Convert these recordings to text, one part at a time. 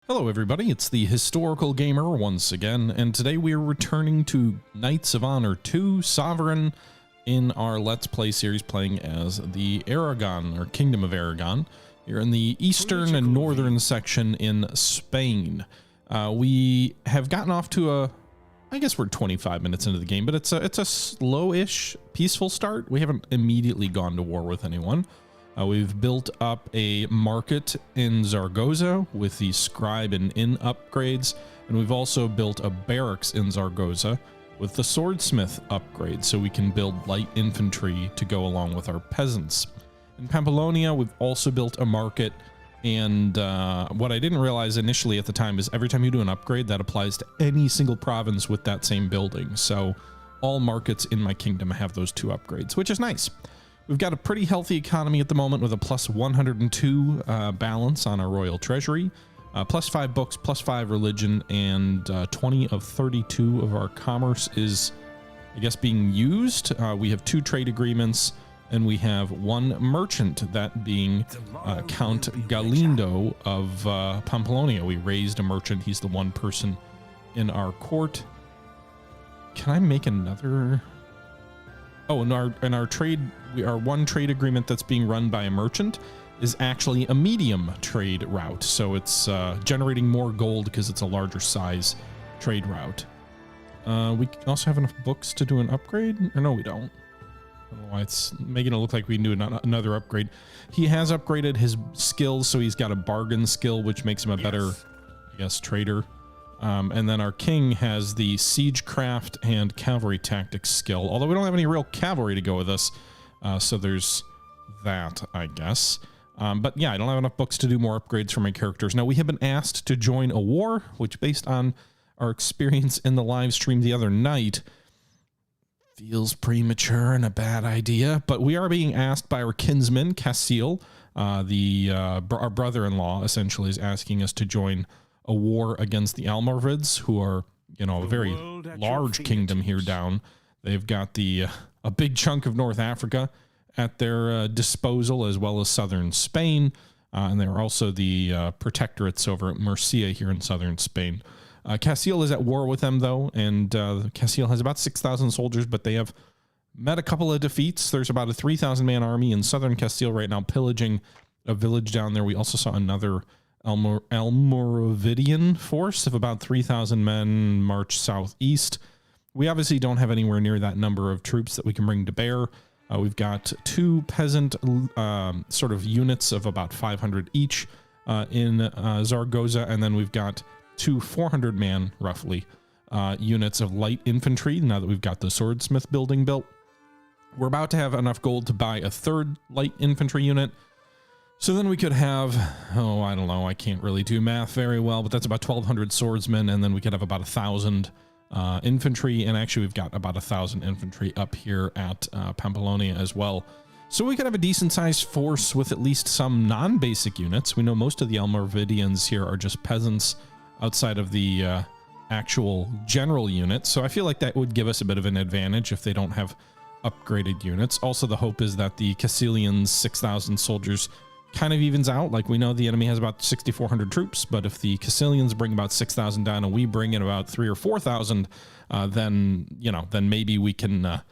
Hello everybody, it's the Historical Gamer once again, and today we are returning to Knights of Honor 2 Sovereign in our Let's Play series, playing as the Aragon, or Kingdom of Aragon, here in the eastern and northern section in Spain. We have gotten off to I guess we're 25 minutes into the game, but it's a slow-ish, peaceful start. We haven't immediately gone to war with anyone. We've built up a market in Zaragoza with the scribe and inn upgrades, and we've also built a barracks in Zaragoza with the swordsmith upgrade, so we can build light infantry to go along with our peasants. In Pamplona, we've also built a market, and what I didn't realize initially at the time is every time you do an upgrade, that applies to any single province with that same building. So all markets in my kingdom have those two upgrades, which is nice. We've got a pretty healthy economy at the moment with a plus 102 balance on our royal treasury, plus 5 books, plus 5 religion, and 20 of 32 of our commerce is, I guess, being used. We have 2 trade agreements, and we have 1 merchant, that being Count Galindo of Pamplona. We raised a merchant. He's the one person in our court. Can I make another? Oh, and our trade, our 1 trade agreement that's being run by a merchant is actually a medium trade route. So it's generating more gold because it's a larger size trade route. We also have enough books to do an upgrade, or no, we don't. I don't know why it's making it look like we can do another upgrade. He has upgraded his skills, so he's got a bargain skill, which makes him a better, I guess, trader. And then our king has the siegecraft and cavalry tactics skill, although we don't have any real cavalry to go with us, so there's that, I guess. But yeah, I don't have enough books to do more upgrades for my characters. Now, we have been asked to join a war, which, based on our experience in the live stream the other night, feels premature and a bad idea, but we are being asked by our kinsman, Castile, our brother-in-law, essentially, is asking us to join a war against the Almoravids, who are, you know, a very large kingdom here down. They've got a big chunk of North Africa at their disposal, as well as southern Spain, and they're also the protectorates over at Murcia here in southern Spain. Castile is at war with them, though, and Castile has about 6,000 soldiers, but they have met a couple of defeats. There's about a 3,000-man army in southern Castile right now pillaging a village down there. We also saw another Almoravidian force of about 3,000 men march southeast. We obviously don't have anywhere near that number of troops that we can bring to bear. We've got 2 peasant sort of units of about 500 each in Zaragoza, and then we've got 2 400-man, roughly, units of light infantry now that we've got the swordsmith building built. We're about to have enough gold to buy a 3rd light infantry unit. So then we could have, oh, I don't know, I can't really do math very well, but that's about 1,200 swordsmen, and then we could have about 1,000 infantry, and actually we've got about 1,000 infantry up here at Pamplona as well. So we could have a decent-sized force with at least some non-basic units. We know most of the Almoravidians here are just peasants outside of the actual general unit, so I feel like that would give us a bit of an advantage if they don't have upgraded units. Also, the hope is that the Castilians' 6,000 soldiers kind of evens out. Like, we know the enemy has about 6,400 troops, but if the Castilians bring about 6,000 down and we bring in about 3,000 or 4,000, then, you know, then maybe we can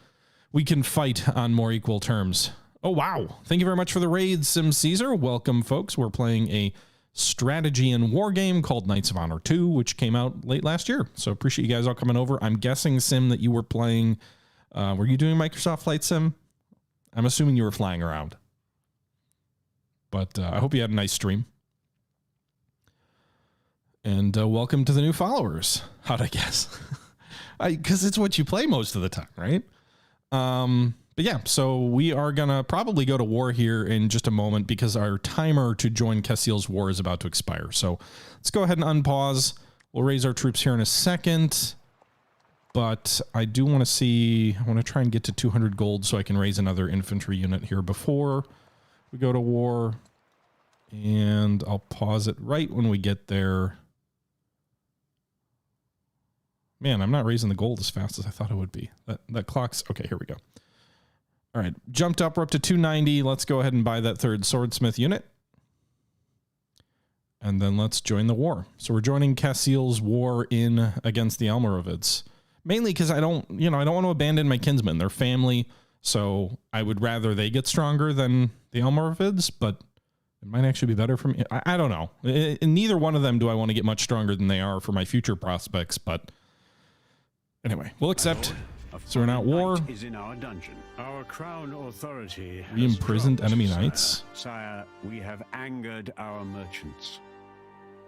fight on more equal terms. Oh, wow. Thank you very much for the raid, Sim Caesar. Welcome, folks. We're playing a strategy and war game called Knights of Honor 2, which came out late last year. So appreciate you guys all coming over. I'm guessing, Sim, that you were playing, were you doing Microsoft Flight Sim? I'm assuming you were flying around. But I hope you had a nice stream. And welcome to the new followers. How'd I guess? Because it's what you play most of the time, right? But yeah, so we are going to probably go to war here in just a moment because our timer to join Castile's war is about to expire. So let's go ahead and unpause. We'll raise our troops here in a second. But I do want to see, I want to try and get to 200 gold so I can raise another infantry unit here before we go to war, and I'll pause it right when we get there. Man, I'm not raising the gold as fast as I thought it would be. That clock's, okay, here we go. All right, jumped up, we're up to 290. Let's go ahead and buy that 3rd swordsmith unit. And then let's join the war. So we're joining Cassiel's war in against the Almoravids. Mainly because I don't want to abandon my kinsmen. They're family, so I would rather they get stronger than the Almoravids, but it might actually be better for me. I don't know. In neither one of them do I want to get much stronger than they are for my future prospects, but anyway, we'll accept. So we're now at war. Is in our dungeon. Our crown authority We imprisoned enemy knights. Sire, we have angered our merchants.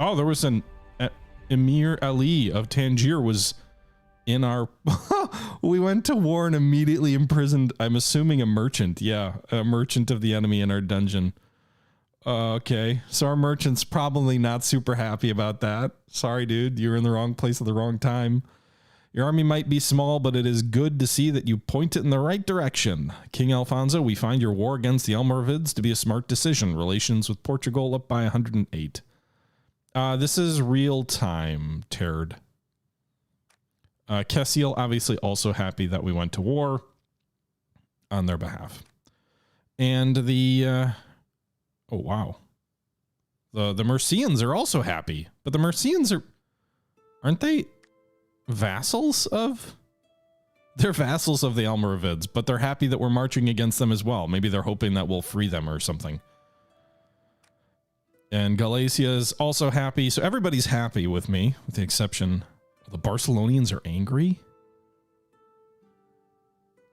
Oh, there was an Emir Ali of Tangier was in our... We went to war and immediately imprisoned, I'm assuming a merchant. Yeah, a merchant of the enemy in our dungeon. Okay, so our merchant's probably not super happy about that. Sorry, dude, you're in the wrong place at the wrong time. Your army might be small, but it is good to see that you point it in the right direction. King Alfonso, we find your war against the Almoravids to be a smart decision. Relations with Portugal up by 108. This is real time, Terd. Cassiel obviously also happy that we went to war on their behalf. And the... oh, wow. The Mercians are also happy. But the Mercians are... Aren't they vassals of... They're vassals of the Almoravids, but they're happy that we're marching against them as well. Maybe they're hoping that we'll free them or something. And Galicia is also happy. So everybody's happy with me, with the exception... The Barcelonians are angry?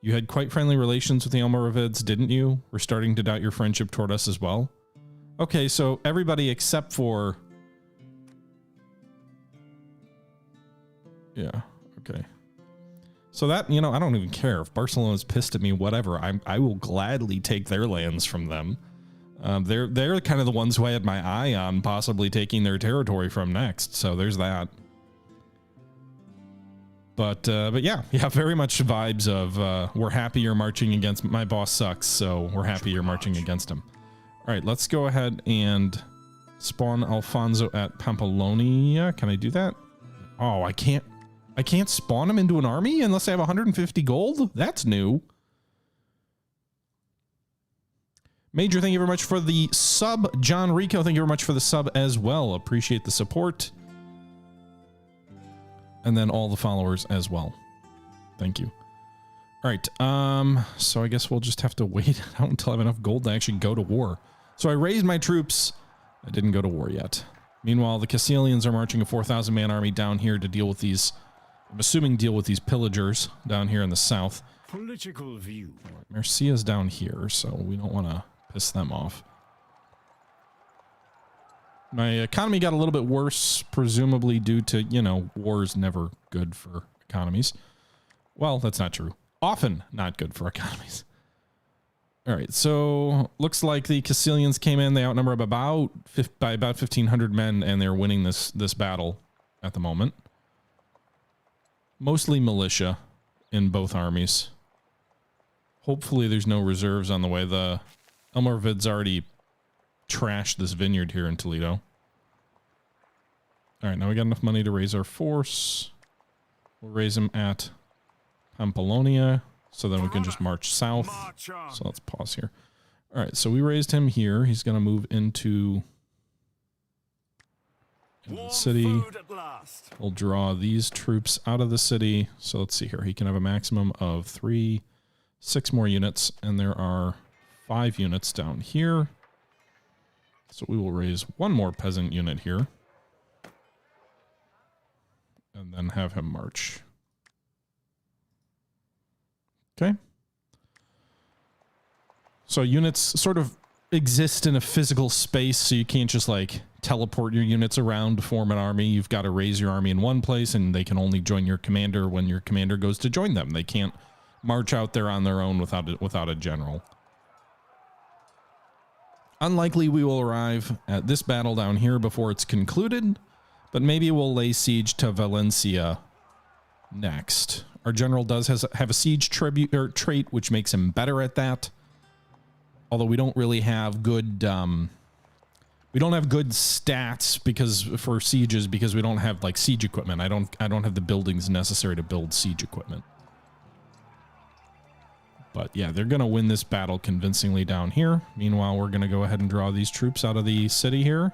You had quite friendly relations with the Almoravids, didn't you? We're starting to doubt your friendship toward us as well. Okay, so everybody except for... Yeah, okay. So that, you know, I don't even care. If Barcelona's pissed at me, whatever. I will gladly take their lands from them. They're kind of the ones who I had my eye on possibly taking their territory from next. So there's that. But yeah, very much vibes of we're happy you're marching against my boss sucks, so we're happy you're marching against him. All right, let's go ahead and spawn Alfonso at Pamplona. Can I do that? Oh, I can't spawn him into an army unless I have 150 gold? That's new. Major, thank you very much for the sub. John Rico, thank you very much for the sub as well. Appreciate the support. And then all the followers as well. Thank you. All right. So I guess we'll just have to wait out until I have enough gold to actually go to war. So I raised my troops. I didn't go to war yet. Meanwhile, the Castilians are marching a 4,000-man army down here to deal with these, I'm assuming deal with these pillagers down here in the south. Political view. Mercia's down here, so we don't want to piss them off. My economy got a little bit worse, presumably due to, you know, war's never good for economies. Well, that's not true. Often not good for economies. All right, so looks like the Castilians came in. They outnumber by about 1,500 men, and they're winning this battle at the moment. Mostly militia in both armies. Hopefully there's no reserves on the way. The Almoravids already trashed this vineyard here in Toledo. All right, now we got enough money to raise our force. We'll raise them at Pamplona, so then we can just march south. So let's pause here. All right, so we raised him here. He's going to move into the city. We'll draw these troops out of the city. So let's see here. He can have a maximum of 6 more units, and there are 5 units down here. So we will raise 1 more peasant unit here. And then have him march. Okay. So units sort of exist in a physical space, so you can't just like teleport your units around to form an army. You've got to raise your army in one place, and they can only join your commander when your commander goes to join them. They can't march out there on their own without a general. Unlikely we will arrive at this battle down here before it's concluded, but maybe we'll lay siege to Valencia next. Our general does have a siege trait, which makes him better at that. Although we don't really have good stats for sieges because we don't have like siege equipment. I don't have the buildings necessary to build siege equipment. But yeah, they're going to win this battle convincingly down here. Meanwhile, we're going to go ahead and draw these troops out of the city here.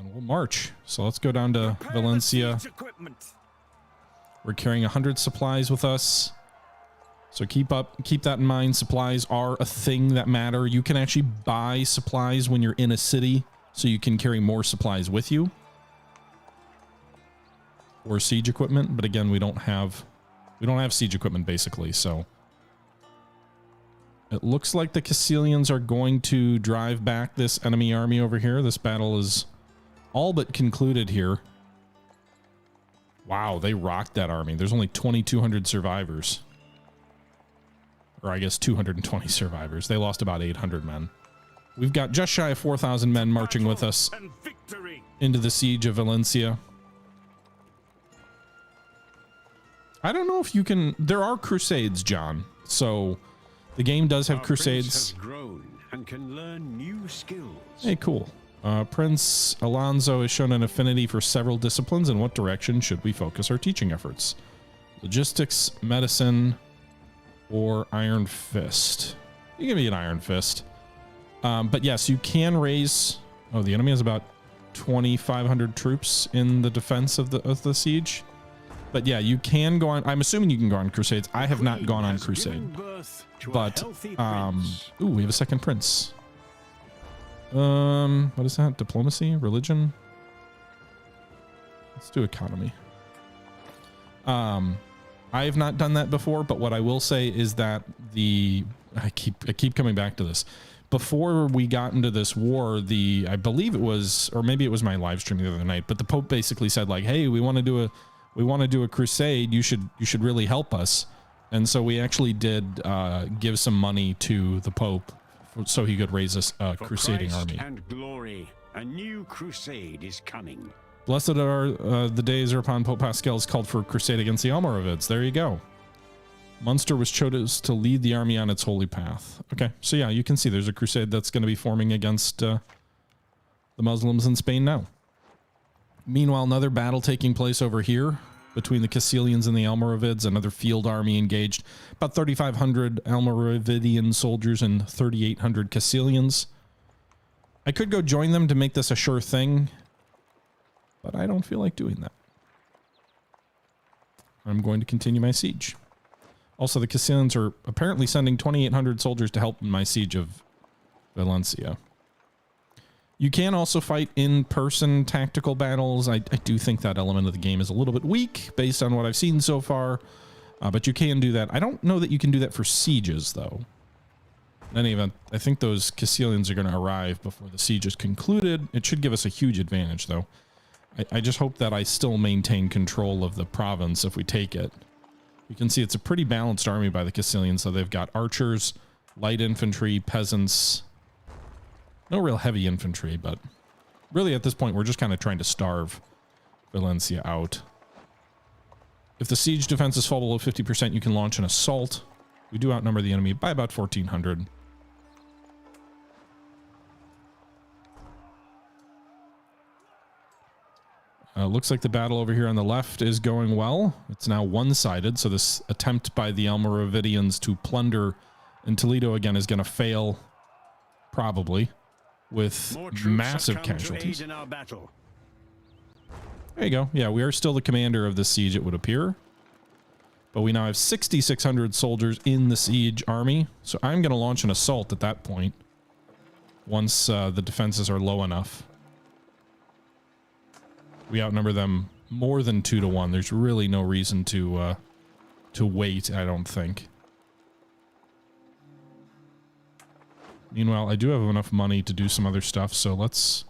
And we'll march. So let's go down to Valencia. We're carrying 100 supplies with us. So keep that in mind. Supplies are a thing that matter. You can actually buy supplies when you're in a city, so you can carry more supplies with you. Or siege equipment, but again, we don't have siege equipment basically, so it looks like the Castilians are going to drive back this enemy army over here. This battle is all but concluded here. Wow, they rocked that army. There's only 2,200 survivors. Or I guess 220 survivors. They lost about 800 men. We've got just shy of 4,000 men marching with us into the siege of Valencia. I don't know if you can... There are crusades, John. So the game does have crusades. Prince has grown and can learn new skills. Hey, cool. Prince Alonso has shown an affinity for several disciplines. In what direction should we focus our teaching efforts? Logistics, medicine, or Iron Fist? You can be an Iron Fist. But yes, you can raise... Oh, the enemy has about 2,500 troops in the defense of the siege. But yeah, you can go on... I'm assuming you can go on crusades. I have not gone on crusade. But, ooh, we have a second prince. What is that? Diplomacy? Religion? Let's do economy. I have not done that before, but what I will say is that I keep coming back to this. Before we got into this war, I believe it was, or maybe it was my live stream the other night, but the Pope basically said like, hey, we want to do a crusade. You should really help us. And so we actually did give some money to the Pope so he could raise us a crusading army. And glory, a new crusade is coming. Blessed are the days whereupon Pope Pascal is called for a crusade against the Almoravids. There you go. Munster was chosen to lead the army on its holy path. Okay, so yeah, you can see there's a crusade that's going to be forming against the Muslims in Spain now. Meanwhile, another battle taking place over here between the Castilians and the Almoravids. Another field army engaged. About 3,500 Almoravidian soldiers and 3,800 Castilians. I could go join them to make this a sure thing, but I don't feel like doing that. I'm going to continue my siege. Also, the Castilians are apparently sending 2,800 soldiers to help in my siege of Valencia. You can also fight in-person tactical battles. I do think that element of the game is a little bit weak based on what I've seen so far, but you can do that. I don't know that you can do that for sieges, though. In any event, I think those Castilians are going to arrive before the siege is concluded. It should give us a huge advantage, though. I just hope that I still maintain control of the province if we take it. You can see it's a pretty balanced army by the Castilians, so they've got archers, light infantry, peasants... No real heavy infantry, but really at this point, we're just kind of trying to starve Valencia out. If the siege defenses fall below 50%, you can launch an assault. We do outnumber the enemy by about 1,400. Looks like the battle over here on the left is going well. It's now one-sided, so this attempt by the Almoravidians to plunder in Toledo again is going to fail, probably. With massive casualties. There you go. Yeah, we are still the commander of the siege, it would appear. But we now have 6,600 soldiers in the siege army. So I'm going to launch an assault at that point. Once the defenses are low enough. We outnumber them more than 2 to 1. There's really no reason to wait, I don't think. Meanwhile, I do have enough money to do some other stuff, so let's...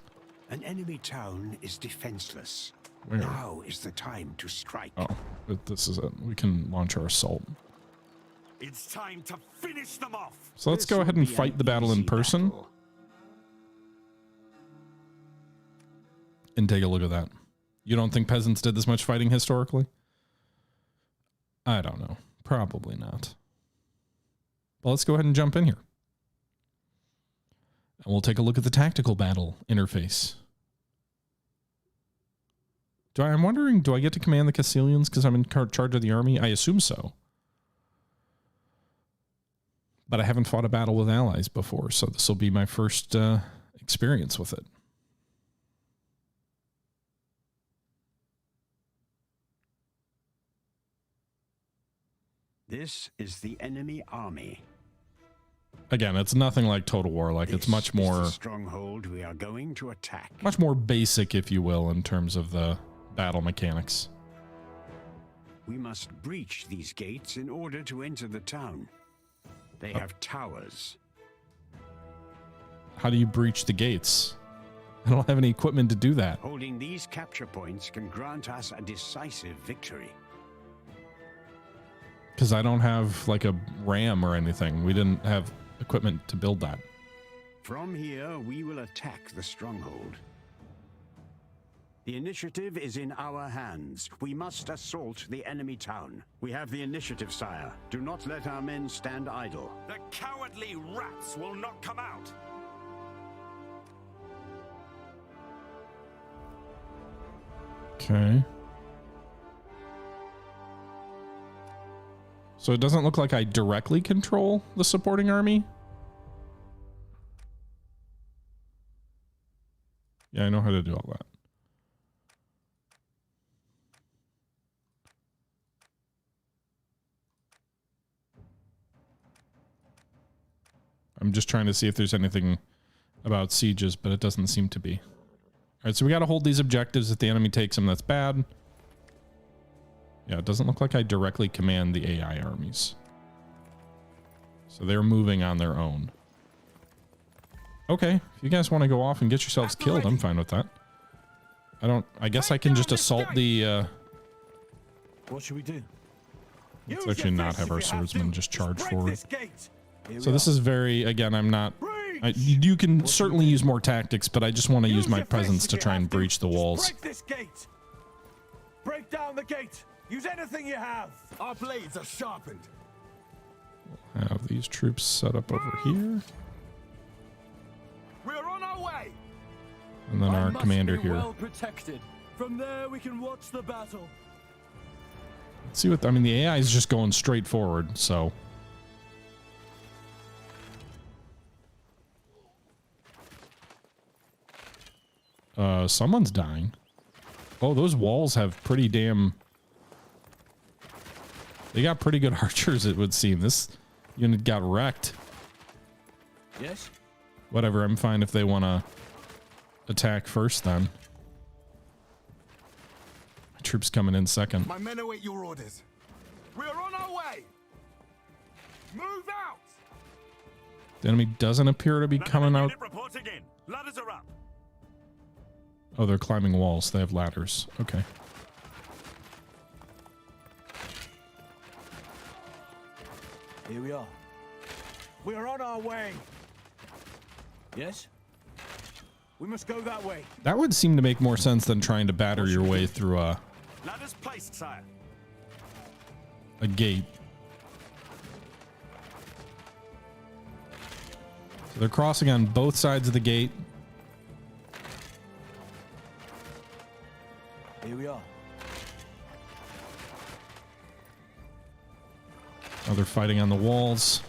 An enemy town is defenseless. Where? Now is the time to strike. Oh, this is it. We can launch our assault. It's time to finish them off. So let's go ahead and fight the battle in person. And take a look at that. You don't think peasants did this much fighting historically? I don't know. Probably not. But let's go ahead and jump in here. And we'll take a look at the tactical battle interface. I'm wondering, do I get to command the Castilians because I'm in charge of the army? I assume so. But I haven't fought a battle with allies before, so this will be my first experience with it. This is the enemy army. Again, it's nothing like Total War. Like, it's much This more is the stronghold we are going to attack. much more basic, if you will, in terms of the battle mechanics. We must breach these gates in order to enter the town. They have towers. How do you breach the gates? I don't have any equipment to do that. Holding these capture points can grant us a decisive victory. Because I don't have like a ram or anything. We didn't have equipment to build that. From here, we will attack the stronghold. The initiative is in our hands. We must assault the enemy town. We have the initiative, sire. Do not let our men stand idle. The cowardly rats will not come out. Okay. So it doesn't look like I directly control the supporting army. Yeah, I know how to do all that. I'm just trying to see if there's anything about sieges, but it doesn't seem to be. All right, so we got to hold these objectives. If the enemy takes them, that's bad. Yeah, it doesn't look like I directly command the AI armies. So they're moving on their own. Okay, if you guys want to go off and get yourselves killed, I'm fine with that. I guess I can just assault the, What should we do? let's actually not have our swordsmen just charge forward. So this is very, again, you can certainly use more tactics, but I just want to use my presence to try and breach the walls. Break this gate. Break down the gate. Use anything you have. Our blades are sharpened. Have these troops set up over here. We're on our way. And then our commander here. Well protected. From there we can watch the battle. Let's see what, I mean, the AI is just going straight forward, so. Someone's dying. Oh, those walls have pretty damn... They got pretty good archers, it would seem. This unit got wrecked. Yes? Whatever, I'm fine if they want to attack first then. My troops coming in second. My men await your orders. We're on our way. Move out. The enemy doesn't appear to be coming out. Reporting in. Ladders are up. Oh, they're climbing walls. They have ladders. Okay. Here we are. We are on our way. Yes? We must go that way. That would seem to make more sense than trying to batter your way through a Ladders placed, sire. gate. So they're crossing on both sides of the gate. Here we are. Oh, they're fighting on the walls.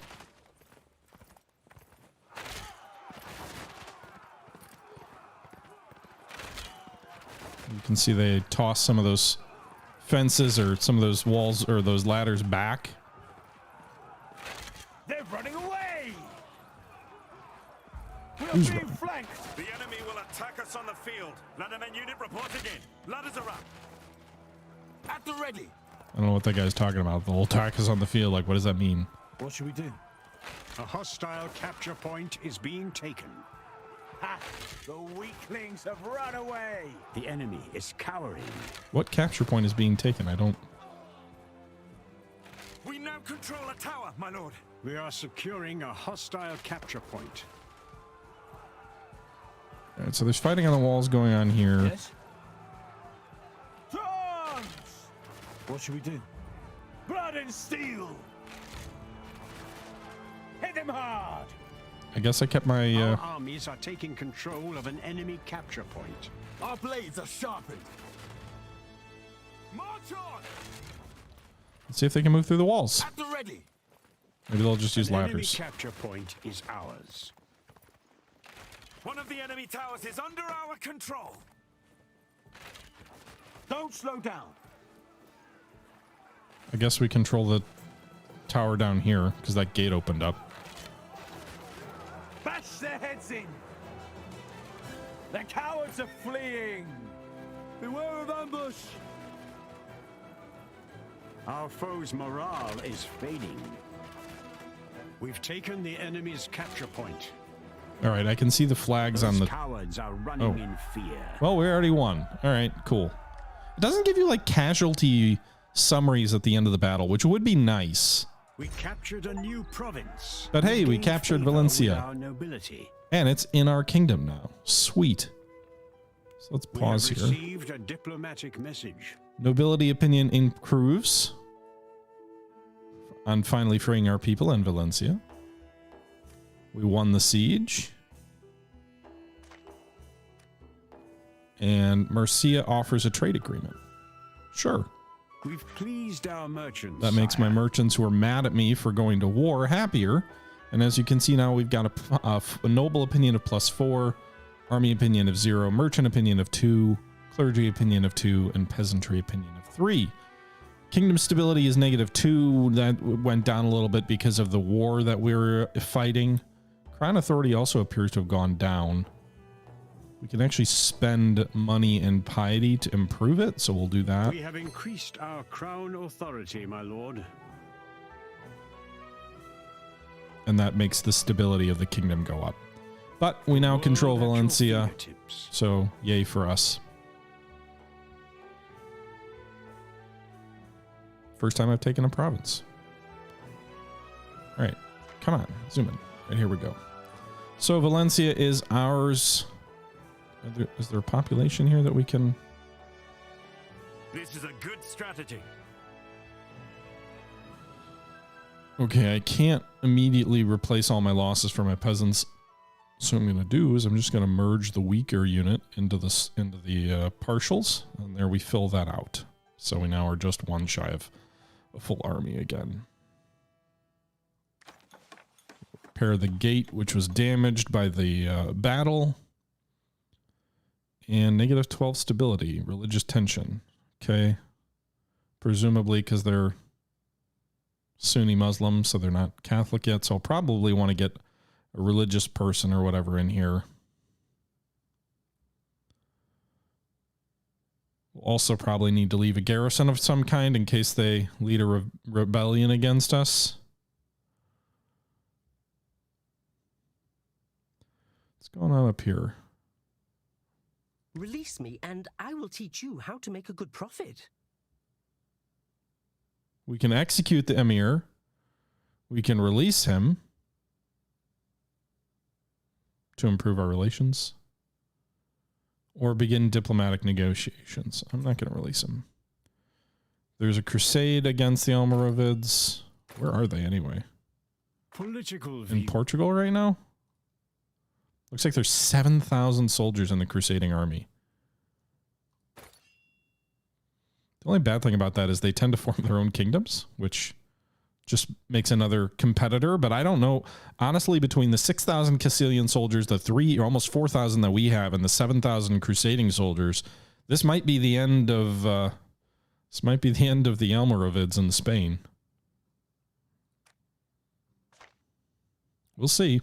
You can see they toss some of those fences or some of those walls or those ladders back. They're running away. We are Who's being running? flanked. The enemy will attack us on the field. Ladderman unit reporting in. Ladders are up. At the ready. I don't know what that guy's talking about. The whole attack is on the field. Like, what does that mean? What should we do? A hostile capture point is being taken. Ha! The weaklings have run away. The enemy is cowering. What capture point is being taken? I don't... We now control a tower, my lord. We are securing a hostile capture point. All right, so there's fighting on the walls going on here. Yes? Charge! What should we do? Blood and steel! Hit them hard! I guess I kept my... Our armies are taking control of an enemy capture point. Our blades are sharpened. March on! Let's see if they can move through the walls. At the ready. Maybe they'll just use An enemy ladders. capture point is ours. One of the enemy towers is under our control. Don't slow down. I guess we control the tower down here because that gate opened up. Bash their heads in! The cowards are fleeing! Beware of ambush! Our foe's morale is fading. We've taken the enemy's capture point. All right, I can see the flags on the... cowards are running in fear. Well, we already won. All right, cool. It doesn't give you like casualty summaries at the end of the battle, which would be nice. We captured a new province. But hey, we captured Valencia. Our nobility. And it's in our kingdom now. Sweet. So let's pause here. Received a diplomatic message. Nobility opinion improves on finally freeing our people in Valencia. We won the siege. And Murcia offers a trade agreement. Sure. We've pleased our merchants. That makes my merchants who are mad at me for going to war happier. And as you can see now, we've got a noble opinion of +4, army opinion of 0, merchant opinion of 2, clergy opinion of 2, and peasantry opinion of 3. Kingdom stability is -2. That went down a little bit because of the war that we're fighting. Crown authority also appears to have gone down. We can actually spend money and piety to improve it, so we'll do that. We have increased our crown authority, my lord. And that makes the stability of the kingdom go up. But we now control Valencia, so yay for us. First time I've taken a province. All right, come on, zoom in. Right, here we go. So Valencia is ours. Is there a population here that we can... This is a good strategy. Okay, I can't immediately replace all my losses for my peasants. So what I'm going to do is I'm just going to merge the weaker unit into the partials, and there we fill that out. So we now are just one shy of a full army again. Repair the gate, which was damaged by the battle. And -12 stability, religious tension. Okay. Presumably because they're Sunni Muslim, so they're not Catholic yet. So I'll probably want to get a religious person or whatever in here. We'll also probably need to leave a garrison of some kind in case they lead a rebellion against us. What's going on up here? Release me, and I will teach you how to make a good profit. We can execute the emir. We can release him to improve our relations. Or begin diplomatic negotiations. I'm not going to release him. There's a crusade against the Almoravids. Where are they anyway? In Portugal right now? Looks like there's 7,000 soldiers in the crusading army. The only bad thing about that is they tend to form their own kingdoms, which just makes another competitor. But I don't know. Honestly, between the 6,000 Castilian soldiers, the almost 4,000 that we have, and the 7,000 crusading soldiers, this might be the end of the Almoravids in Spain. We'll see.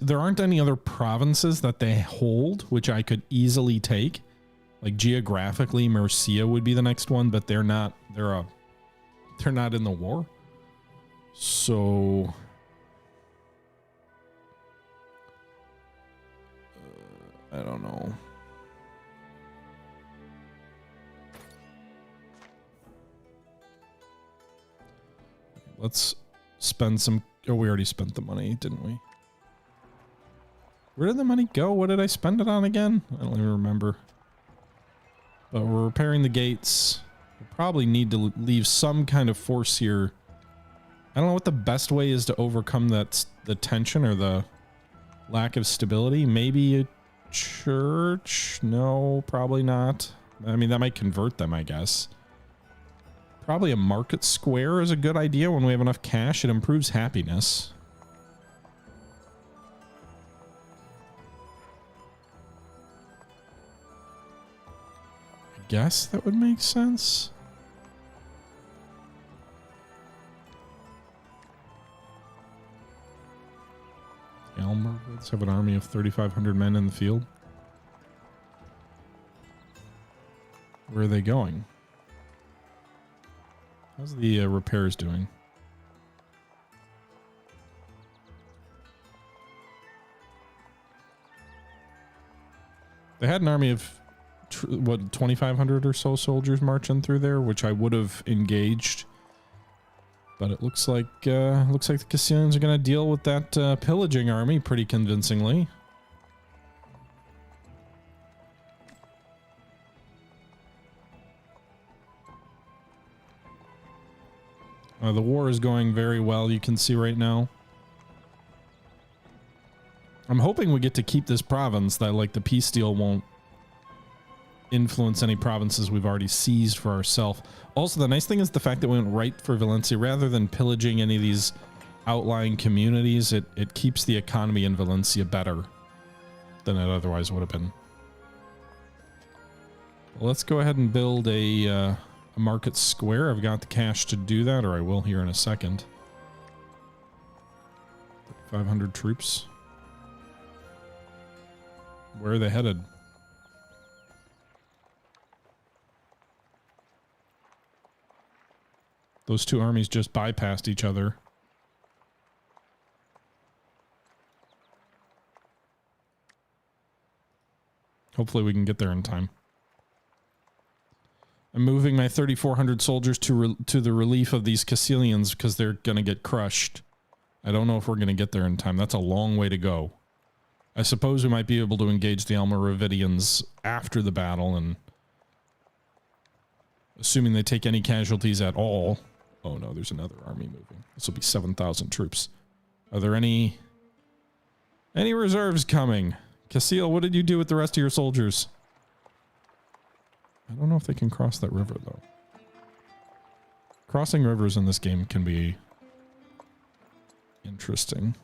There aren't any other provinces that they hold, which I could easily take. Like geographically, Murcia would be the next one, but they're not. They're not in the war. So I don't know. Let's spend some. Oh, we already spent the money, didn't we? Where did the money go? What did I spend it on again? I don't even remember. But we're repairing the gates. We probably need to leave some kind of force here. I don't know what the best way is to overcome the tension or the lack of stability. Maybe a church? No, probably not. I mean, that might convert them, I guess. Probably a market square is a good idea when we have enough cash. It improves happiness. guess that would make sense. Almorids have an army of 3,500 men in the field. Where are they going? How's the repairs doing? They had an army of, what, 2,500 or so soldiers marching through there, which I would have engaged. But it looks like the Castilians are going to deal with that pillaging army pretty convincingly. The war is going very well, you can see right now. I'm hoping we get to keep this province, that like the peace deal won't influence any provinces we've already seized for ourselves. Also, the nice thing is the fact that we went right for Valencia rather than pillaging any of these outlying communities. It keeps the economy in Valencia better than it otherwise would have been. Well, let's go ahead and build a market square. I've got the cash to do that, or I will here in a second. 500 troops. Where are they headed? Those two armies just bypassed each other. Hopefully we can get there in time. I'm moving my 3,400 soldiers to the relief of these Castilians because they're going to get crushed. I don't know if we're going to get there in time. That's a long way to go. I suppose we might be able to engage the Almoravidians after the battle, and assuming they take any casualties at all. Oh no, there's another army moving. This will be 7,000 troops. Are there any reserves coming? Castile, what did you do with the rest of your soldiers? I don't know if they can cross that river, though. Crossing rivers in this game can be interesting.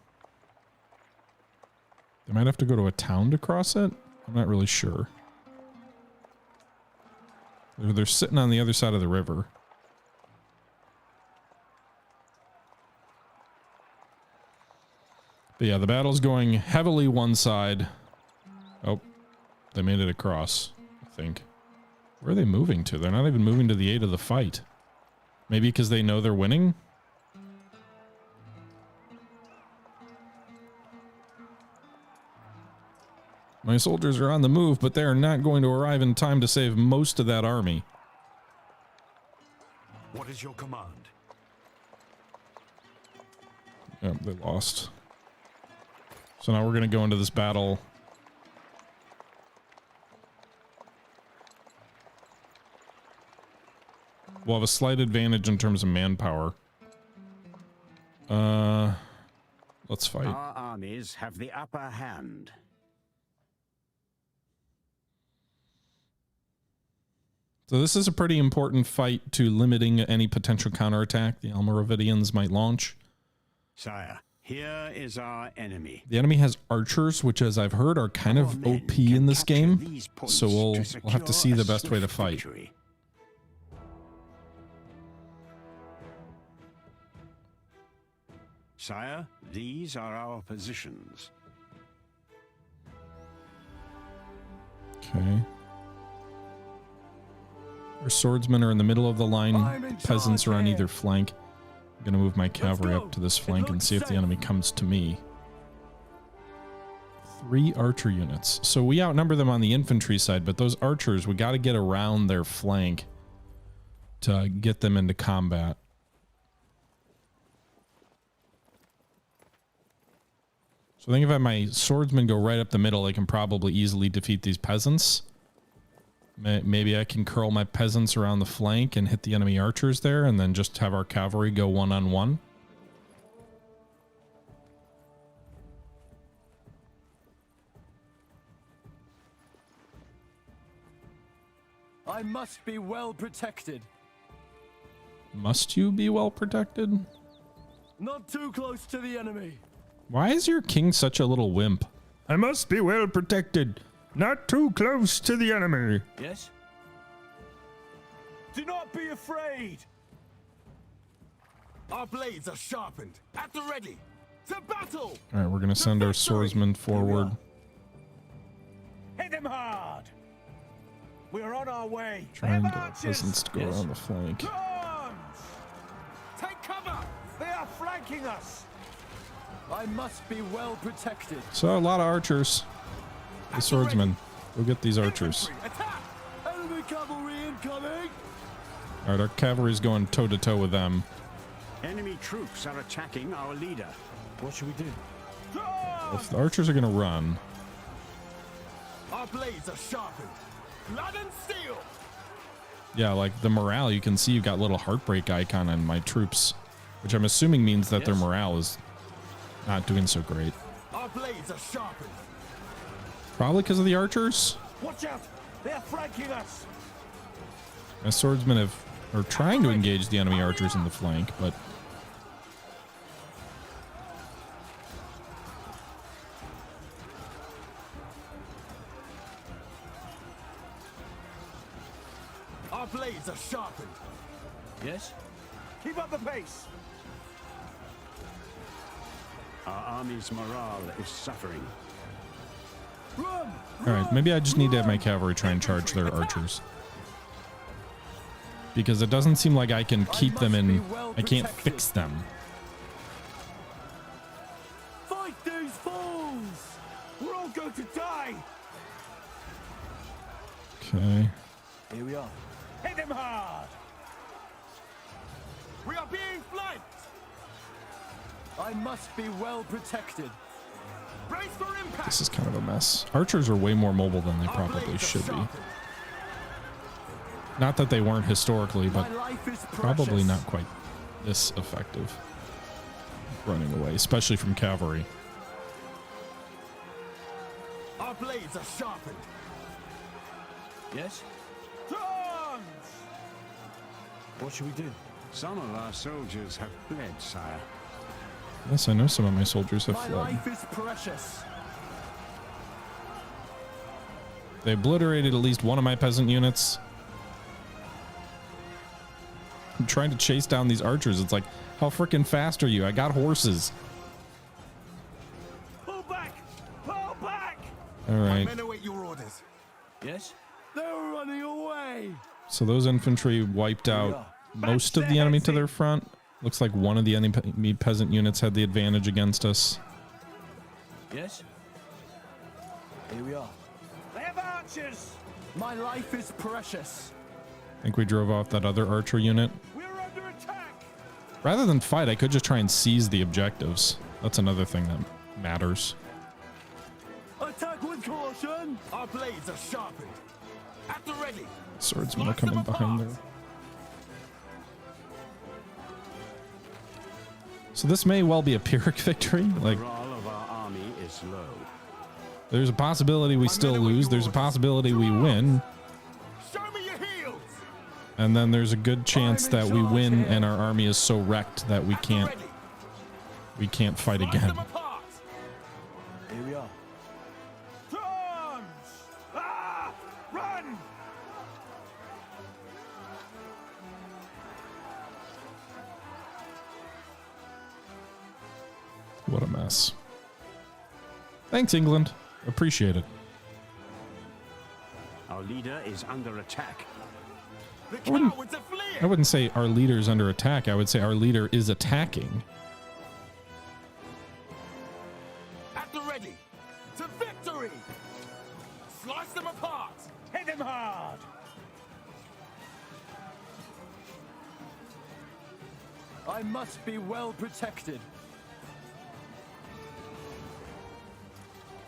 They might have to go to a town to cross it? I'm not really sure. They're sitting on the other side of the river. But yeah, the battle's going heavily one side. Oh, they made it across, I think. Where are they moving to? They're not even moving to the aid of the fight. Maybe because they know they're winning? My soldiers are on the move, but they are not going to arrive in time to save most of that army. What is your command? Yep, they lost. So now we're going to go into this battle. We'll have a slight advantage in terms of manpower. Let's fight. Our armies have the upper hand. So this is a pretty important fight to limiting any potential counterattack the Almoravidians might launch. Sire, here is our enemy. The enemy has archers, which, as I've heard, are kind of OP in this game. So we'll have to see the best way to fight. Victory. Sire, these are our positions. Okay. Our swordsmen are in the middle of the line. Peasants are on either flank. I'm going to move my cavalry up to this flank and see if the enemy comes to me. 3 archer units. So we outnumber them on the infantry side, but those archers, we got to get around their flank to get them into combat. So I think if I have my swordsmen go right up the middle, I can probably easily defeat these peasants. Maybe I can curl my peasants around the flank and hit the enemy archers there, and then just have our cavalry go one-on-one. I must be well protected. Must you be well protected? Not too close to the enemy. Why is your king such a little wimp? I must be well protected. Not too close to the enemy. Yes? Do not be afraid. Our blades are sharpened. At the ready. To battle. All right, we're gonna send our swordsmen forward. Hit them hard. We are on our way. Try and get our peasants to go around the flank. Arms! Take cover. They are flanking us. I must be well protected. So a lot of archers. The swordsmen. Go get these archers. Attack! Enemy cavalry incoming. All right, our cavalry's going toe to toe with them. Enemy troops are attacking our leader. What should we do? If the archers are gonna run, Our blades are sharpened. Blood and steel. yeah, like the morale, you can see you've got little heartbreak icon on my troops, which I'm assuming means that their morale is not doing so great. Our blades are sharpened. Probably because of the archers. Watch out! They are flanking us. My swordsmen are trying to engage the enemy archers in the flank, but Our blades are sharpened. Yes? Keep up the pace. Our army's morale is suffering. Run! all right, maybe I just need to have my cavalry try and charge their archers. Because it doesn't seem like I can keep them in, I can't fix them. Fight these fools! We're all going to die! Okay. Here we are. Hit them hard! We are being flanked! I must be well protected. Brace for impact! This is kind of a mess. Archers are way more mobile than they probably should be. Not that they weren't historically, but probably not quite this effective running away, especially from cavalry. Our blades are sharpened. Yes? Arms! What should we do? Some of our soldiers have fled, sire. Yes, I know some of my soldiers have My fled. life is precious. They obliterated at least one of my peasant units. I'm trying to chase down these archers. It's like, how freaking fast are you? I got horses. Pull back! Pull back! All right. Men await your orders. Yes? They're running away. So those infantry wiped out most of the enemy to their front. Looks like one of the enemy peasant units had the advantage against us. Yes? Here we are. They have archers! My life is precious. I think we drove off that other archer unit. We're under attack! Rather than fight, I could just try and seize the objectives. That's another thing that matters. Attack with caution! Our blades are sharpened. At the ready. Swordsmen are coming behind there. So this may well be a Pyrrhic victory. Like, Morale of our army is low. there's a possibility we still lose. There's a possibility we win. Show me your heels! And then there's a good chance that we win and our army is so wrecked that we can't fight again. Here we are. Arms! Ah! Run! What a mess. Thanks, England. Appreciate it. Our leader is under attack. The cowards are fleeing! I wouldn't say our leader is under attack. I would say our leader is attacking. At the ready. To victory! Slice them apart! Hit them hard! I must be well protected.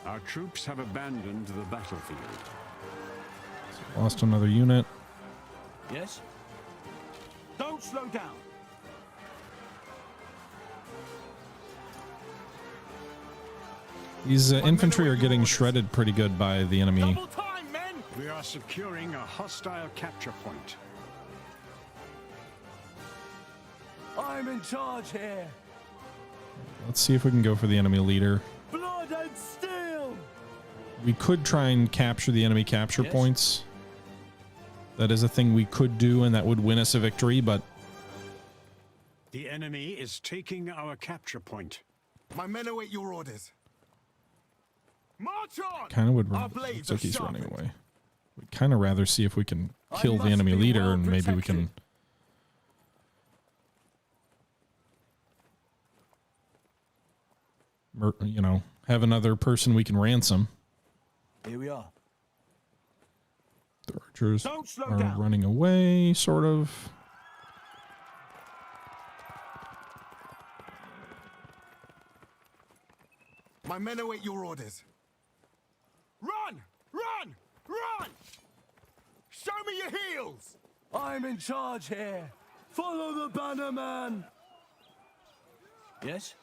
Our troops have abandoned the battlefield. Lost another unit. Yes? Don't slow down. These infantry are getting shredded pretty good by the enemy. Double time, men! We are securing a hostile capture point. I'm in charge here. Let's see if we can go for the enemy leader. Blood and steel! We could try and capture the enemy capture Yes. points. That is a thing we could do, and that would win us a victory, but The enemy is taking our capture point. My men await your orders. March on! kind of would. Our Looks blades like are he's running sharpened. away. We'd kind of rather see if we can kill the must enemy be leader, well and maybe we can. You know, have another person we can ransom. Here we are. The archers Don't slow are down. running away, sort of. My men await your orders. Run! Run! Run! Show me your heels! I'm in charge here. Follow the banner man. Yes?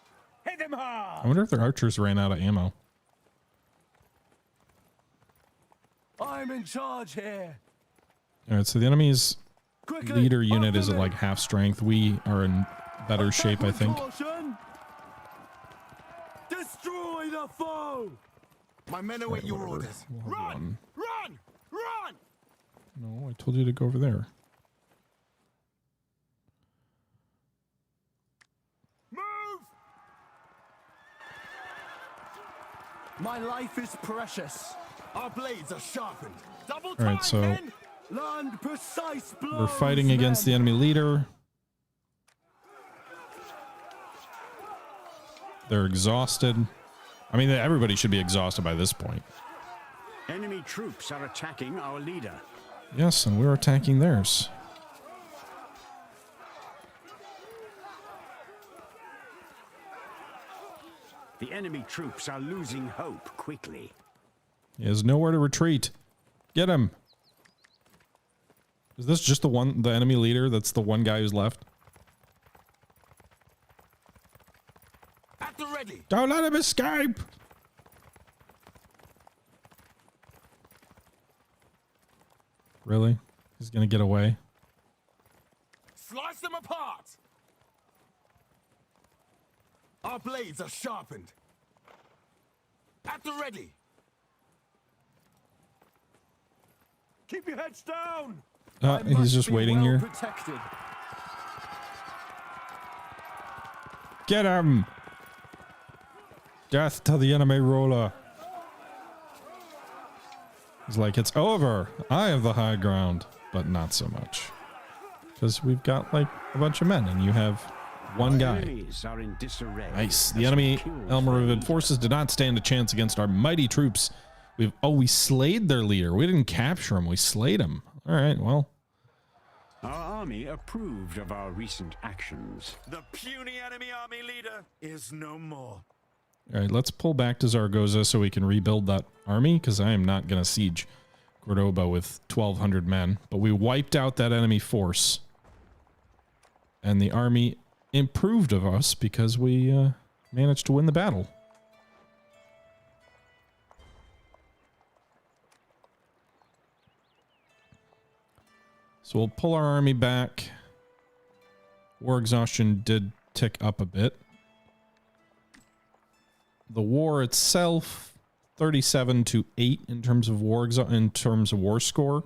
Hit him I hard. wonder if their archers ran out of ammo. I'm in charge here. All right, so the enemy's Quickly, leader unit is after at me. like half strength. We are in better Attack shape, I with think. caution. Destroy the foe. My men await your Whatever. orders. We'll have Run! one. Run! Run! No, I told you to go over there. Move! My life is precious. Our blades are sharpened. Double All time, right, so men! Land precise blows. we're fighting against the enemy leader. They're exhausted. I mean, everybody should be exhausted by this point. Enemy troops are attacking our leader. Yes, and we're attacking theirs. The enemy troops are losing hope quickly. He has nowhere to retreat. Get him. Is this just the enemy leader? That's the one guy who's left? At the ready! Don't let him escape! Really? He's gonna get away? Slice them apart! Our blades are sharpened. At the ready! Keep your heads down. I He's must just be waiting well here. Protected. Get him! Death to the enemy ruler. He's like, it's over. I have the high ground, but not so much. Because we've got like a bunch of men and you have one guy. Enemies are in disarray. Nice. The as we enemy kill Elmerivid their forces did not stand a chance against our mighty troops. We slayed their leader. We didn't capture him. We slayed him. All right, well. Our army approved of our recent actions. The puny enemy army leader is no more. All right, let's pull back to Zaragoza so we can rebuild that army, because I am not going to siege Cordoba with 1,200 men. But we wiped out that enemy force. And the army improved of us because we managed to win the battle. So we'll pull our army back. War exhaustion did tick up a bit. The war itself, 37 to 8 in terms of war score.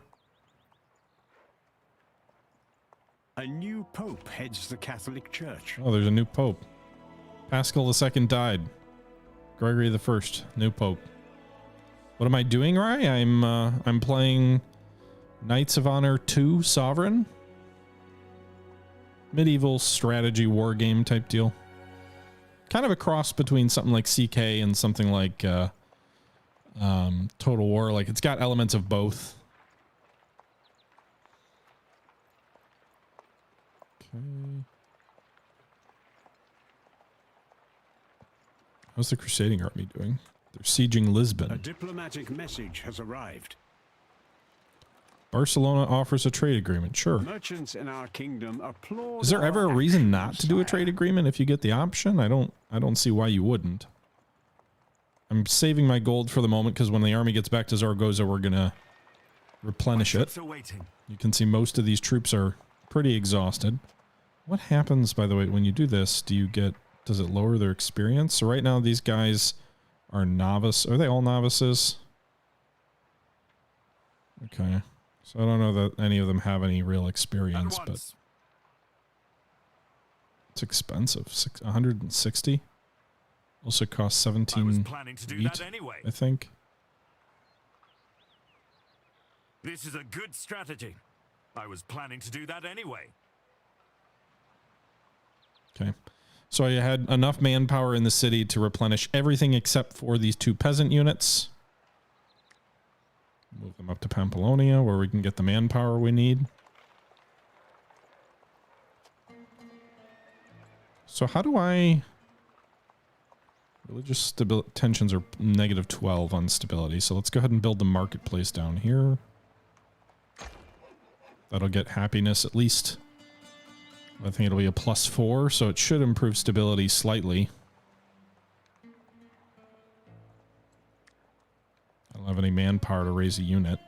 A new pope heads the Catholic Church. Oh, there's a new pope. Pascal II died. Gregory I, new pope. What am I doing, Rye? I'm playing Knights of Honor 2 Sovereign. Medieval strategy war game type deal. Kind of a cross between something like CK and something like Total War. Like, it's got elements of both. Okay. How's the Crusading Army doing? They're sieging A Lisbon. diplomatic message has arrived. Barcelona offers a trade agreement. Sure. Merchants in our kingdom applaud. Is there ever a our reason not actions, to do a sire. trade agreement if you get the option? I don't see why you wouldn't. I'm saving my gold for the moment because when the army gets back to Zaragoza, we're gonna replenish it. Troops are waiting. You can see most of these troops are pretty exhausted. What happens, by the way, when you do this? Does it lower their experience? So right now these guys are novice. Are they all novices? Okay. So I don't know that any of them have any real experience, but it's expensive. 160. Also costs 17 I was planning to do wheat, that anyway. I think. This is a good strategy. I was planning to do that anyway. Okay. So I had enough manpower in the city to replenish everything except for these 2 peasant units. Move them up to Pamplonia where we can get the manpower we need. So how do I... Religious tensions are -12 on stability. So let's go ahead and build the marketplace down here. That'll get happiness at least. I think it'll be a +4, so it should improve stability slightly. I don't have any manpower to raise a unit.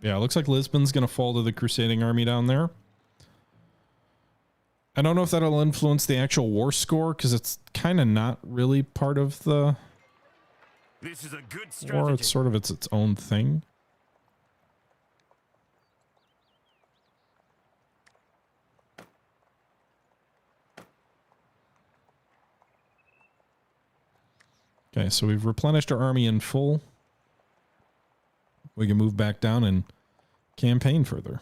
Yeah, it looks like Lisbon's going to fall to the Crusading army down there. I don't know if that'll influence the actual war score, because it's kind of not really part of the This is a good strategy. war. It's sort of its own thing. Okay, so we've replenished our army in full. We can move back down and campaign further.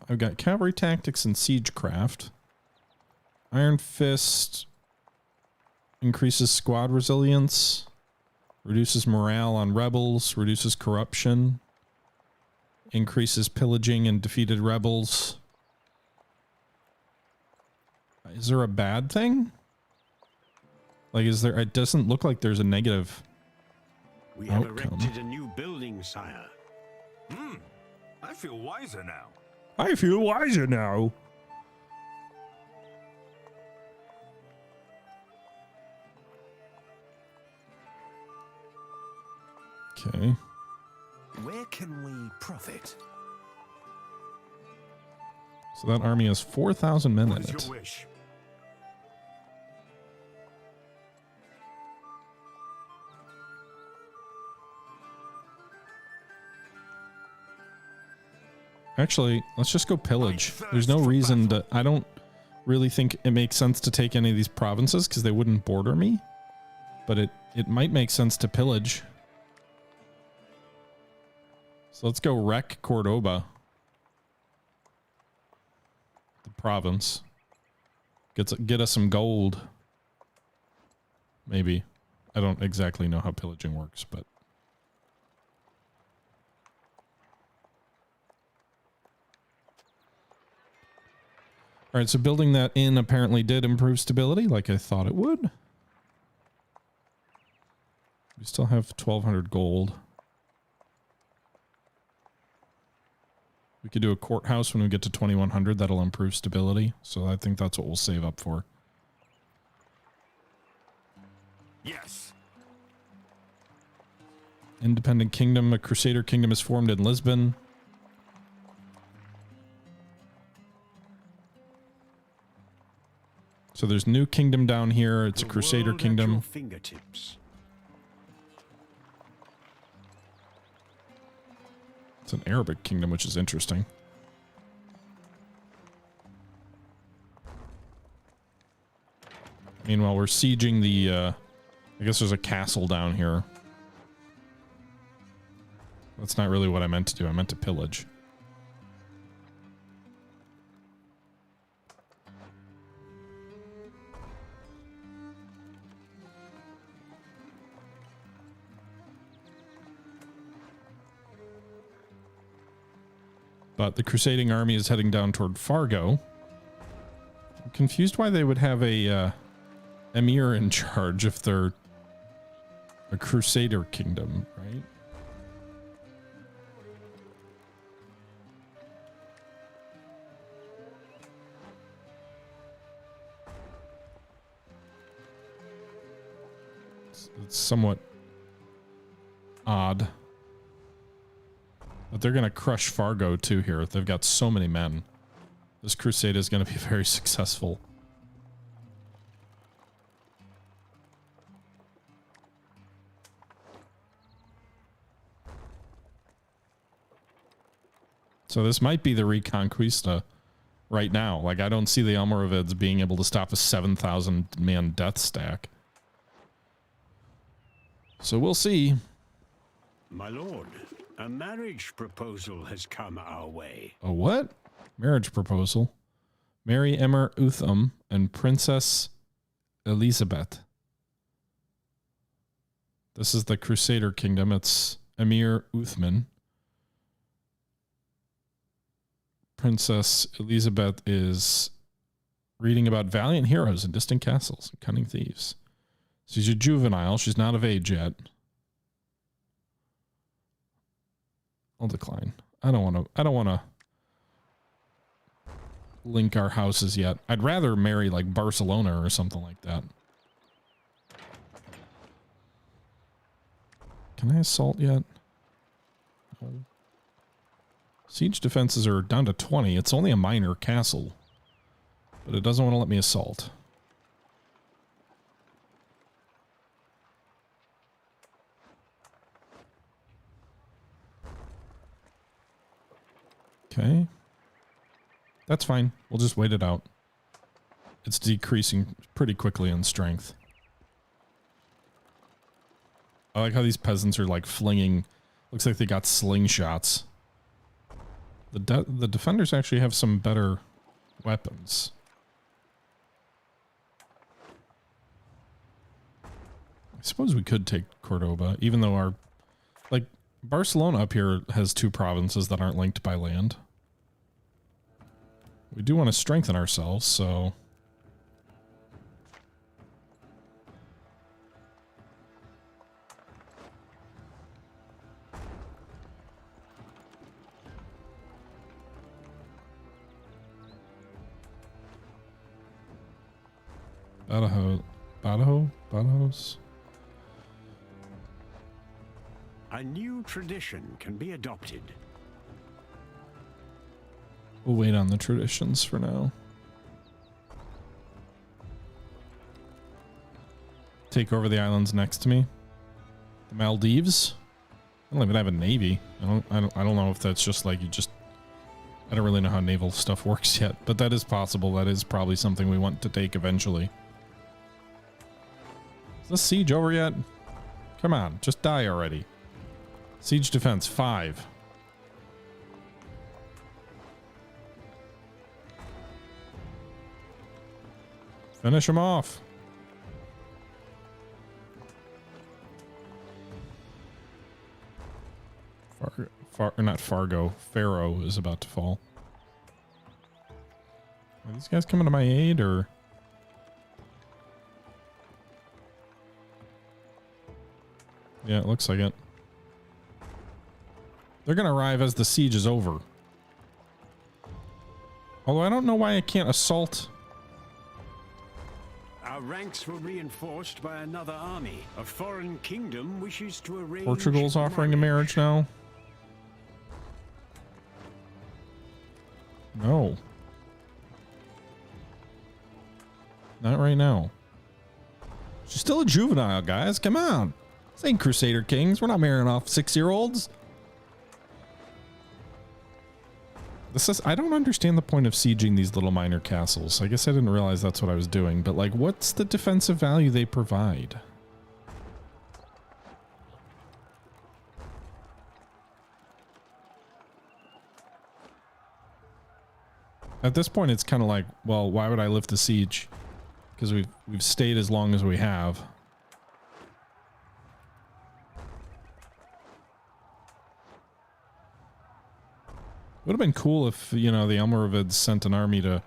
I've got cavalry tactics and siegecraft. Iron Fist increases squad resilience, reduces morale on rebels, reduces corruption, increases pillaging and defeated rebels. Is there a bad thing? Like, is there? It doesn't look like there's a negative We have outcome. erected a new building, sire. I feel wiser now. I feel wiser now. Okay. Where can we profit? So that army has 4,000 men What in is it. your wish? Actually, let's just go pillage. There's no reason to... I don't really think it makes sense to take any of these provinces because they wouldn't border me. But it might make sense to pillage. So let's go wreck Cordoba. The province. Get us some gold. Maybe. I don't exactly know how pillaging works, but... All right, so building that in apparently did improve stability like I thought it would. We still have 1,200 gold. We could do a courthouse when we get to 2,100. That'll improve stability. So I think that's what we'll save up for. Yes. Independent kingdom. A crusader kingdom is formed in Lisbon. So there's new kingdom down here. It's a crusader world at kingdom. your fingertips. It's an Arabic kingdom, which is interesting. Meanwhile, we're sieging the, I guess there's a castle down here. That's not really what I meant to do. I meant to pillage. But the crusading army is heading down toward Fargo. I'm confused why they would have a emir in charge if they're a crusader kingdom, right? It's somewhat odd. But they're going to crush Fargo too here. They've got so many men. This crusade is going to be very successful. So this might be the Reconquista right now. Like, I don't see the Almoravids being able to stop a 7,000 man death stack. So we'll see. My lord, a marriage proposal has come our way. A what? Marriage proposal. Mary Emmer Utham and Princess Elizabeth. This is the Crusader Kingdom. It's Emir Uthman. Princess Elizabeth is reading about valiant heroes in distant castles and cunning thieves. She's a juvenile. She's not of age yet. I'll decline. I don't want to link our houses yet. I'd rather marry like Barcelona or something like that. Can I assault yet? No. Siege defenses are down to 20. It's only a minor castle, but it doesn't want to let me assault. Okay. That's fine. We'll just wait it out. It's decreasing pretty quickly in strength. I like how these peasants are like flinging. Looks like they got slingshots. The defenders actually have some better weapons. I suppose we could take Cordoba, even though our... Like, Barcelona up here has 2 provinces that aren't linked by land. We do want to strengthen ourselves, so... Badajoz. A new tradition can be adopted. We'll wait on the traditions for now. Take over the islands next to me. The Maldives. I don't even have a navy. I don't know if that's just like you just... I don't really know how naval stuff works yet, but that is possible. That is probably something we want to take eventually. Is this siege over yet? Come on, just die already. Siege defense 5. Finish him off. Not Fargo. Pharaoh is about to fall. Are these guys coming to my aid or? Yeah, it looks like it. They're going to arrive as the siege is over. Although I don't know why I can't assault. Our ranks were reinforced by another army. A foreign kingdom wishes to arrange... Portugal's offering a marriage now. No. Not right now. She's still a juvenile, guys. Come on. This ain't Crusader Kings. We're not marrying off 6-year-olds. This is... I don't understand the point of sieging these little minor castles. I guess I didn't realize that's what I was doing. But, like, what's the defensive value they provide? At this point, it's kind of like, well, why would I lift the siege? Because we've stayed as long as we have. Would have been cool if, you know, the Almoravids sent an army to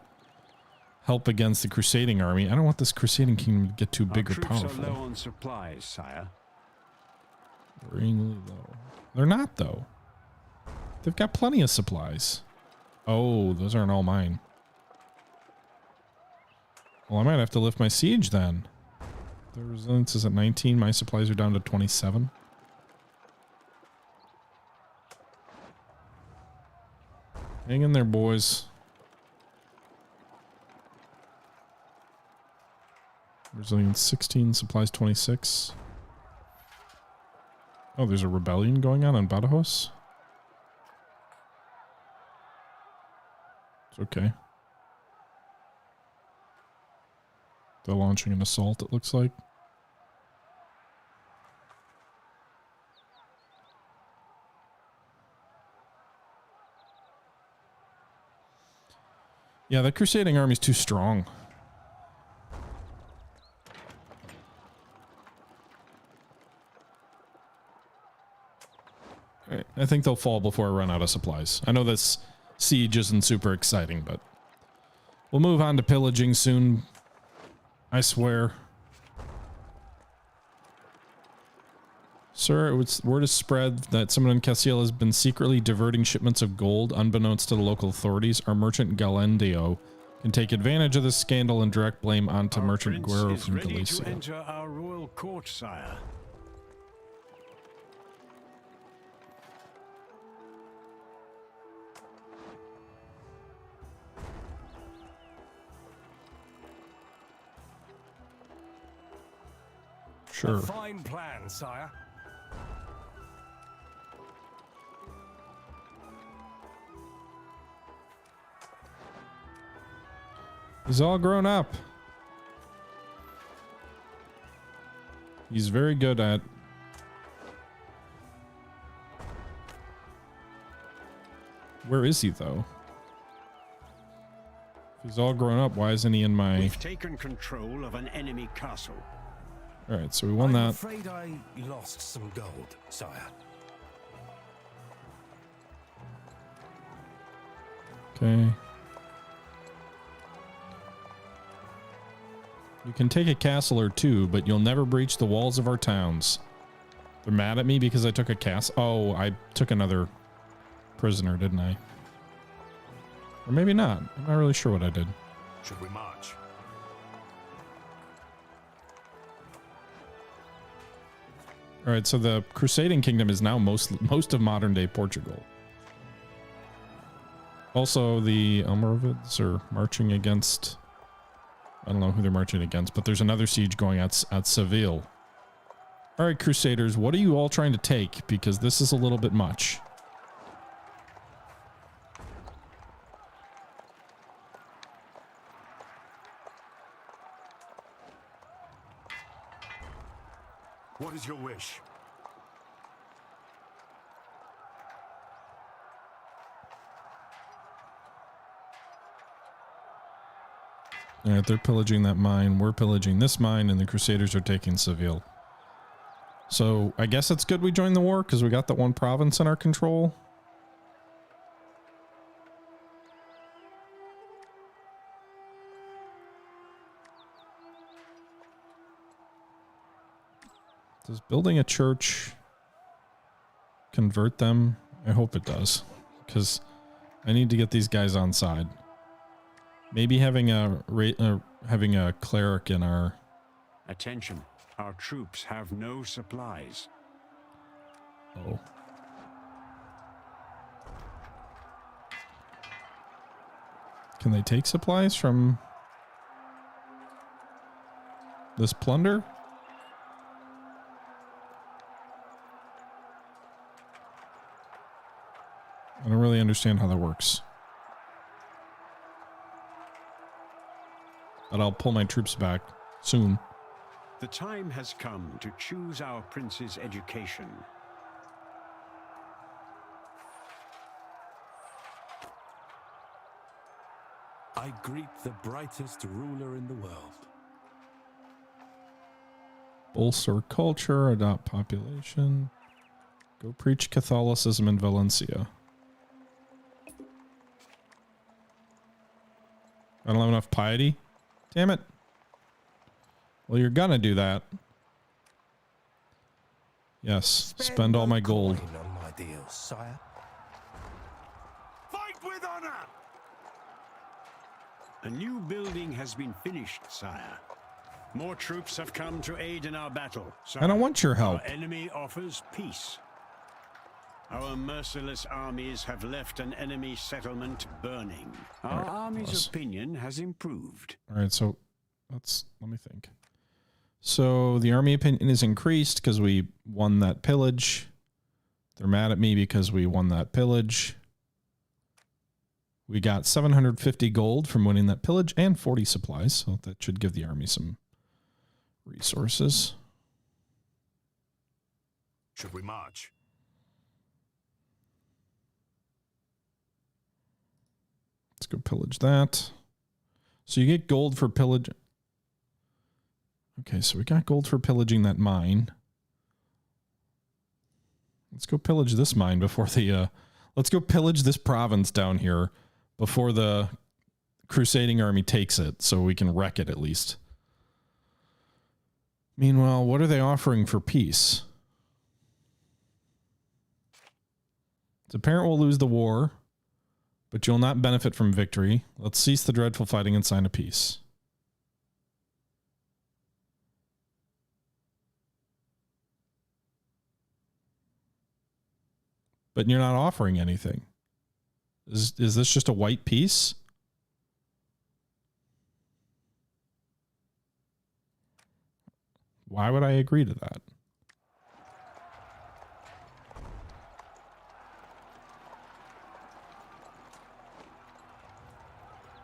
help against the Crusading army. I don't want this Crusading kingdom to get too big or powerful. Our troops are low on supplies, sire. Worryingly low. They're not, though. They've got plenty of supplies. Oh, those aren't all mine. Well, I might have to lift my siege then. The resilience is at 19. My supplies are down to 27. Hang in there, boys. Resilience 16, supplies 26. Oh, there's a rebellion going on Badajoz. It's okay. They're launching an assault, it looks like. Yeah, the Crusading army's too strong. I think they'll fall before I run out of supplies. I know this siege isn't super exciting, but we'll move on to pillaging soon. I swear. Sir, word is spread that someone in Castile has been secretly diverting shipments of gold unbeknownst to the local authorities. Our merchant Galendio can take advantage of this scandal and direct blame onto merchant Guerrero from Galicia. To enter our royal court, sire. Sure. A fine plan, sire. He's all grown up. He's very good at... Where is he, though? If he's all grown up, why isn't he in my... We've taken control of an enemy castle. Alright, so we won that. I'm afraid I lost some gold, sire. Okay. You can take a castle or two, but you'll never breach the walls of our towns. They're mad at me because I took a castle. Oh, I took another prisoner, didn't I? Or maybe not. I'm not really sure what I did. Should we march? All right, so the Crusading Kingdom is now most of modern-day Portugal. Also, the Almoravids are marching against... I don't know who they're marching against, but there's another siege going at Seville. All right, Crusaders, what are you all trying to take? Because this is a little bit much. What is your wish? All right, they're pillaging that mine. We're pillaging this mine, and the Crusaders are taking Seville. So I guess it's good we joined the war because we got that one province in our control. Does building a church convert them? I hope it does, because I need to get these guys on side. Maybe having a cleric in our... Attention, our troops have no supplies. Oh. Can they take supplies from this plunder? I don't really understand how that works. But I'll pull my troops back soon. The time has come to choose our prince's education. I greet the brightest ruler in the world. Bolster culture, adopt population. Go preach Catholicism in Valencia. I don't have enough piety? Damn it. Well, you're gonna do that. Yes, spend all my gold. On my deals, sire. Fight with honor! A new building has been finished, sire. More troops have come to aid in our battle. Sire. I don't want your help. Our enemy offers peace. Our merciless armies have left an enemy settlement burning. Our army's opinion has improved. All right, so let me think. So the army opinion is increased because we won that pillage. They're mad at me because we won that pillage. We got 750 gold from winning that pillage and 40 supplies. So that should give the army some resources. Should we march? Let's go pillage that. So you get gold for pillage. Okay, so we got gold for pillaging that mine. Let's go pillage this mine before the... let's go pillage this province down here before the crusading army takes it, so we can wreck it at least. Meanwhile, what are they offering for peace? It's apparent we'll lose the war, but you'll not benefit from victory. Let's cease the dreadful fighting and sign a peace. But you're not offering anything. Is this just a white peace? Why would I agree to that?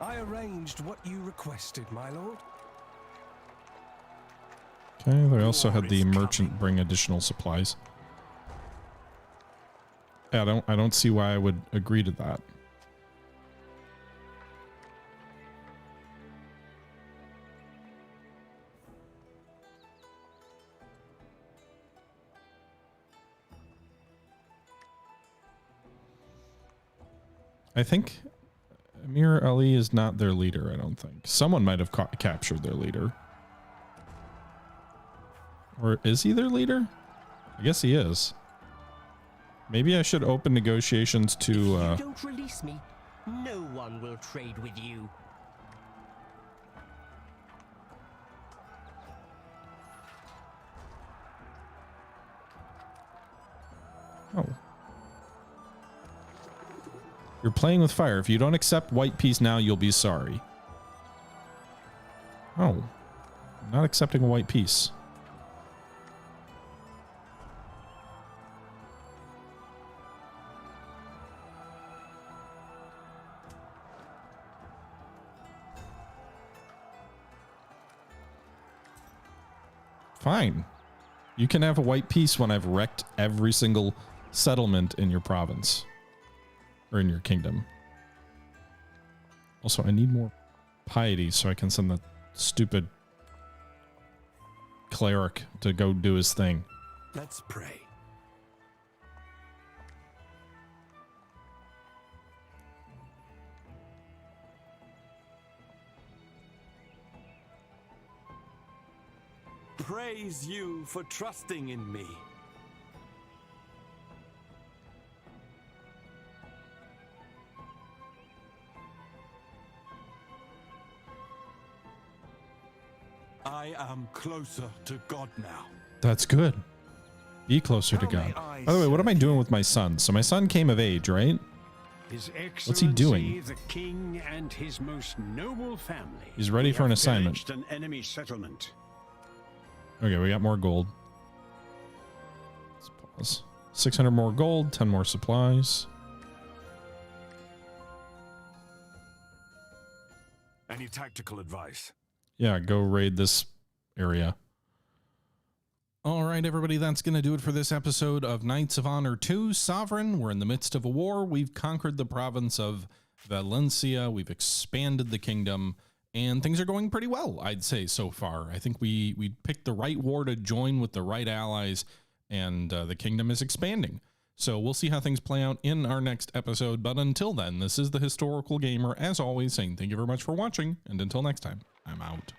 I arranged what you requested, my lord. Okay, they also had the merchant bring additional supplies. Yeah, I don't see why I would agree to that. I think Amir Ali is not their leader, I don't think. Someone might have captured their leader. Or is he their leader? I guess he is. Maybe I should open negotiations to... If you don't release me, no one will trade with you. Oh. You're playing with fire. If you don't accept white peace now, you'll be sorry. Oh. I'm not accepting a white peace. Fine. You can have a white peace when I've wrecked every single settlement in your province. Or in your kingdom. Also, I need more piety so I can send that stupid cleric to go do his thing. Let's pray. Praise you for trusting in me. I am closer to God now. That's good. Be closer to God. By the way, what am I doing with my son? So my son came of age, right? His Excellency, What's he doing? the king and his most noble family. He's ready for an have assignment. pillaged an enemy settlement. Okay, we got more gold. Let's pause. 600 more gold, 10 more supplies. Any tactical advice? Yeah, go raid this area. All right, everybody, that's going to do it for this episode of Knights of Honor 2 Sovereign. We're in the midst of a war. We've conquered the province of Valencia. We've expanded the kingdom, and things are going pretty well, I'd say, so far. I think we picked the right war to join with the right allies, and the kingdom is expanding. So we'll see how things play out in our next episode. But until then, this is the Historical Gamer, as always, saying thank you very much for watching, and until next time, I'm out.